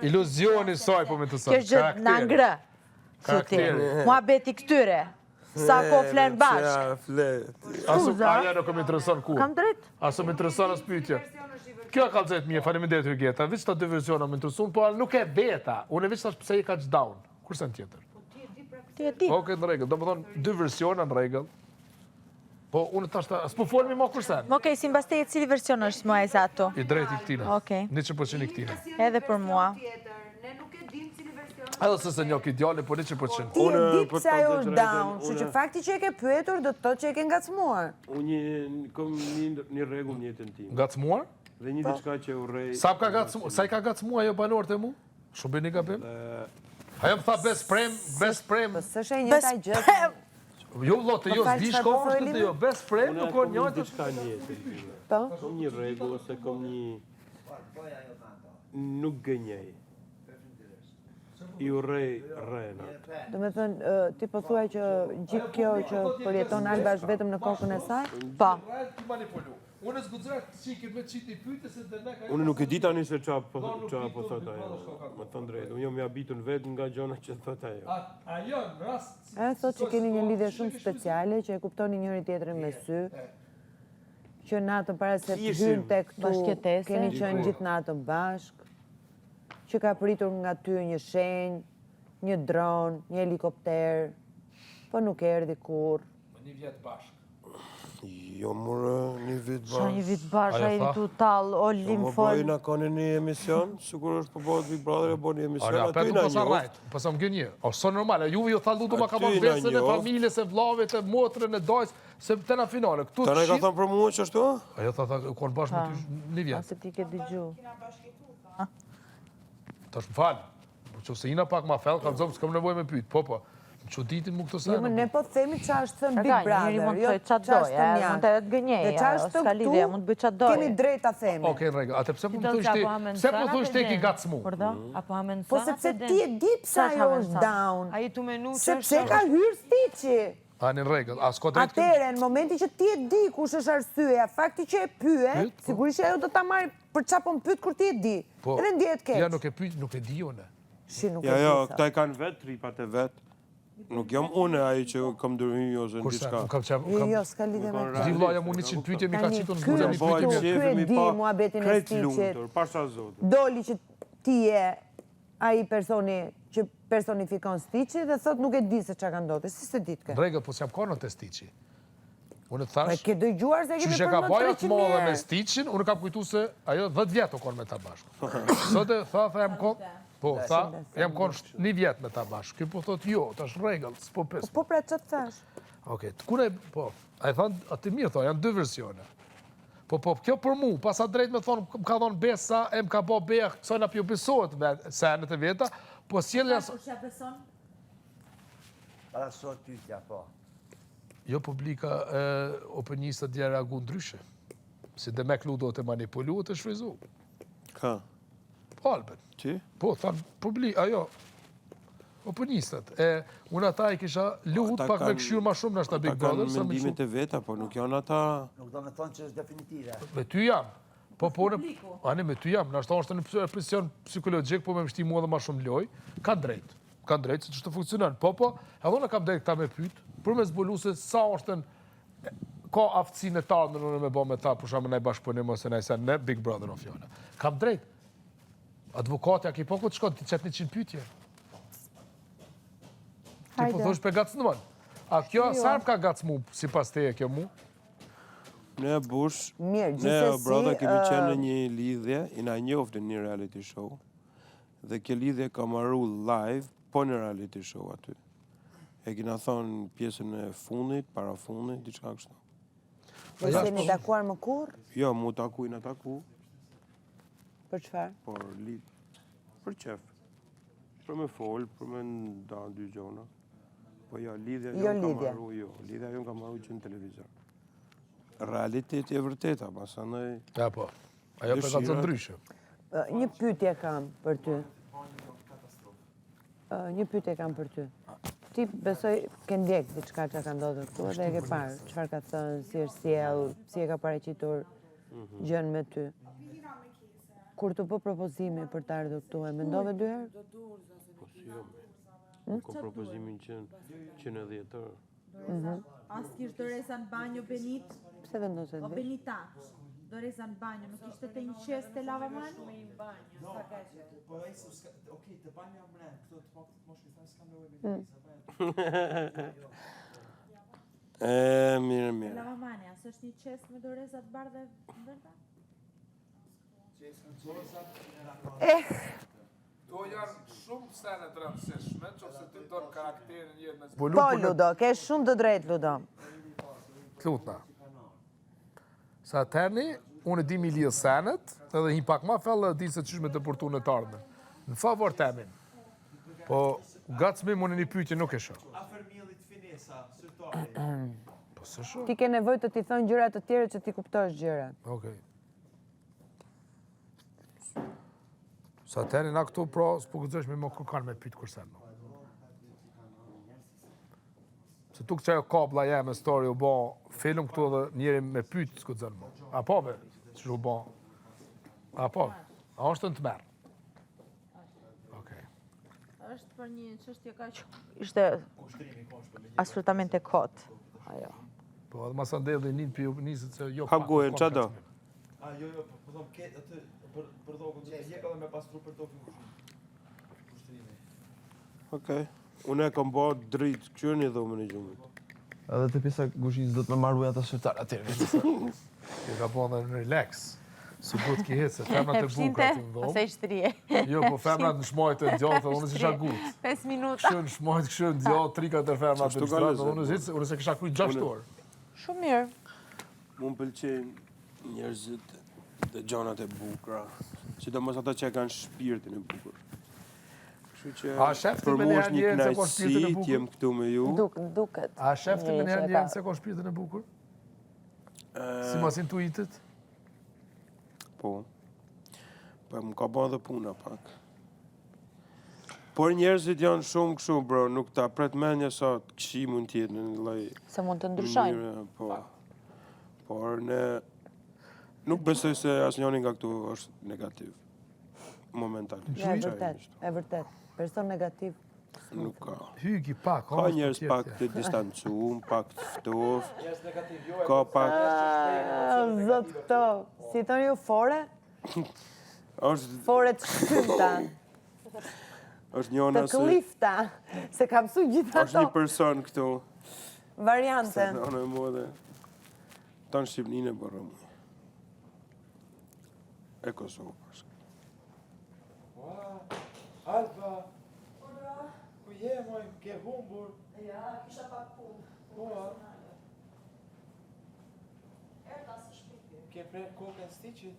Iluzioni saj po me të sa. Kjo gjë na ngrë. Mua beti këtyre. Sa ko flen bashkë. Aja nuk më intereson kur. Kam drejt. Aso më intereson as pyetje. Kjo ka kalzet mje, faleminderit Hyrgeta. Veç ta dy versiona më intereson, po nuk e beta. Unë veç tash pse i ka down. Kurse në tjetër. Ti e di. Okej, në rregull. Domethënë dy versiona në rregull. Po unë tash s'po folmi më kurse. Okej, si mbas teje cili version është më esakto? I drejti këtina. Okej. 100% i këtina. Edhe për mua. Edhe se njok ideale, po 100%. Ti e di pse ajo është down, kështu që fakti që e ke pyetur do të thotë që e ke ngacmuar. Unë kam një rregull në jetën time. Ngacmuar? Dhe një diçka që urrej. Sa i ka ngacmuar ajo banorët e mu? Shumë bëni gabim? Ajo më tha best prem. Po s'është e njëjta gjë. Jo vëllai, jo s'di shkosh këtë jo, best prem nuk ka një diçka në jetën time. Po. Kam një rregull ose kam një nuk gënjej. I urrej rrenat. Do me thënë, ti po thuaj që gjithë kjo që përjeton Alba është vetëm në kokën e saj? Po. Unë zguxoj çike me çiti pyetje se dhe ne ka. Unë nuk e di tani se çfarë po thot ajo. Më thon drejt, unë jam i habitur vetë nga gjona që thot ajo. Ajo në rast. Thotë që keni një lidhje shumë speciale, që e kuptoni njëri tjetrin me sy. Që natën para se të hynte këtu, keni qenë gjithë natën bashk. Që ka pritur nga ty një shenjë, një dron, një helikopter, po nuk erdhi kur. Një vjet bashk. Jo, mërë, një vit bashkë. Qa një vit bashkë, a i në total, o lim Më fol. bëjnë akoni një emision, sikur është përbojt Big Brother e bërë një emision, aty aty na posa një. rajt, posa më gënje. O, së normale, juve ju tha lutu ma ka më besën e familjes, e vllavit, e motrën, e dajs, se të na finale. Ta ne ka thënë për mua që ashtu? Ajo tha, konë bashkë me ty një vjet. Ase ti ke dëgju. Tash më falë, që se ina pak ma fell, ka zonë, s'kam nevoj me pyjtë, po. Që ditin mu këtë Jo, ne po themi qa është thënë Big Njëri Brother, mund të jo thoi qa qatë është doje, thënë mund të të gënjeja, është s'ka lidhje, mund të bëj qatë doje. kemi drejt ta themi. Okej, në rregull. Atë pse po më thush ti ki gacmu? Apo hamen Po sepse ti e di pse ajo është down. A i tu menu që Sepse ka hyrë stiqi. A në rregull, a s'ka drejt Atere, në momenti që ti e di kush është arsyeja, fakti që e pyet, sigurisht ajo do ta marrë për çfarë po pyet kur ti e di. Edhe ndihet keq. Ja, nuk e pyet, nuk e di unë. Shi nuk e di. Jo, këta e kanë vetë, tripat e vetë. Nuk jam une aji që kam dërhy ose në diçka. Jo, s'ka lidhje me Di vlla, jam unë 100 pyetje, mi ka qitur në zbulja mi Ky pyetje. e di muhabetin e Krejt stiqit. lumtur, pasha zotë. Doli që ti e ai personi që personifikon stiqi dhe thot nuk e di se çka ka ndodhur. Si se ditë Në rregull, po s'jam kono te stiqi. Unë të Po e thash, ke dëgjuar se kemi që ka përmend baja të 300 madhe me herë. stiqin, unë kam kujtu se ajo 10 vjet o konë me ta bashkë. Sote, tha jam konë, po, tha, jam konë 1 vjet me ta bashkë. Kjo po thot jo, tash rregull, s'po pes. Po pra çfarë thash? Okej, kune, po, a i thanë, atë mirë thonë, janë 2 versione. Po, kjo për mu, pasa drejt me thonë, më ka thonë besa, e më ka bo beja, kësoj na pjo besohet me senet e veta, po s'jelja... Para sot pyetja, po. Jo, publika opinistët dje reagu ndryshe. Si dhe me klu do të manipulu, të shfrizu. Ka? Po, Alben. Ti? Po, thanë, publika, ajo, opinistët. Unë ata i kisha luhut pak me këshyrë ma shumë në ashta Big Brother. Ata kanë mendimet e veta, po nuk janë ata... Nuk do me thonë që është definitive. Me ty jam. Po, ane me ty jam. Në ashta është në presion psikologjik, po me mështi mua dhe ma shumë loj. Kanë drejt. Kanë drejt, se që të funksionan. Po, edhe unë kam drejt këta me pyt, për me zbulu se sa është ka aftësin e tarë në nënë me bo me ta, për shamë nëj bashkëpunim ose nëj sen në Big Brother o fjona. Kam drejt. Advokatja ki po këtë shkon, ti qëtë 100 pytje. Ti po thosh për gacnëmën. A kjo sarp ka gacmu, si pas teje kjo mu? Ne bush, Mirë, ne o brother kemi qenë në gjithsesi një lidhje, i na njoftë në një reality show, dhe kjo lidhje ka marru live, po në reality show aty. E kina thonë pjesën e fundit, para fundit, diçka kështu. dhe se jeni takuar më kurr? Jo, mu taku i na taku, Për çfarë? por për qef. Për me fol, për me nda 2 gjona. Po jo, lidhja Jo jonë ka lidhja. marru, jo. Lidhja jonë ka marru që në televizor. Realiteti e vërteta, pasandaj... Ja, po. Ajo për ka të ndryshe. Një pyetje kam për ty. Një pyetje kam për ty. Ti besoj ke ndjek diçka që ka ndodhur këtu dhe e ke parë çfarë ka thënë, si është sjell, si e ka paraqitur gjën me ty. Kur të bë propozimi për të ardhur këtu, e mendove 2 herë? Po si jo, ko propozimin që në 10 orë. As kishte Doreza në banjo Benit, Pse vendose o të Benita. Doreza në banjo, nuk ishte të një qes të lavamani? Po ai okej, të banja mre, këto të pak mosh i thënë s'kam nevojë me Mirë. Lavamani, as është një qes me Doreza të bardhe ndërta? To janë shumë sene të rëndësishme, që ose ti do në karakterin jetë me Po, Ludo, ke shumë të drejtë, Ludo. Klutna. Sa terni, unë e di mi lidhë senet, edhe hi pak ma fellë e di se qysh me dëpërtu në të ardhme. Në favor temin. Po, gacmim unë një pyetje nuk e shoh. Afërmjellit finesa, syrtari. Po, se shoh. Ti ke nevojë të t'i thonë gjëra të tjera që ti kuptosh gjëra. Okej. Sa terni na këtu, pra, s'po gëzësh me më kërkan me pytë kërsen. Se tu këtë që ajo kabla jeme, story u bo film këtu edhe njeri me pytë s'ku të zënë më. A po me, që u bo? A po, a është në të merë? Okej. Është për një çështje kaq ishte absolutamente kot. Ajo. Po, edhe ma sa ndedhe një për njësët se jo Ha gojen, qa do? A jo, po them ke atë për tokën, do të jek edhe me pastru për tokën kushtrimi. Okej. Unë e kam bërë dritë, që një dhomën e gjumit. Edhe të pjesa gushinës do të më marrë ata syrtar atëre. Ti ka po dhe në relax. Së gut ki hitë, se femnat e bukra të në dhomë. Ose ishtrije. Jo, po femnat në shmojt e djallë, unë s'isha gut. 5 minuta. Kështu në shmojt, kështu në djallë, 3-4 femnat Qashtu e ka djallë, lezet. unë se kisha kujt 6 orë. Shumë mirë. Mu më pëlqejnë njerëzit dhe gjonat e bukra. Sidomos ata që e kanë shpirtin e bukur. Kështu që A shefti për me mu një është një herë se ka shpirtin e knajtësi, bukur? t'jem këtu me ju. Duket. A shefti me njerë njerën se ka shpirtin e bukur? Si mas intuitit? Po. Po më ka bën dhe puna pak. Por njerëzit janë shumë kështu, bro, nuk ta pret menja sa këshi mund t'jetë në një lloj Se mund të ndryshojnë. mënyre, po. Por ne nuk besoj se asnjëri nga këtu është negativ. Momentalisht. Ja, e vërtet. Person negativ. Nuk ka. Hygi pak, Ka njerëz pak të distancuar, pak të ftoftë. Ka pak Zot këto. Si thoni ju fore? është Fore të shkymta, është njëna të se klifta. Se kam su gjitha është një to person këtu. variante. Se në mua dhe tanë Shqipninë e bërë mu. E Kosovë pashka. Alba. Ku je, moj, ke humbur? Ja, kisha pak punë. Po. Ke prerë kokën stiqit?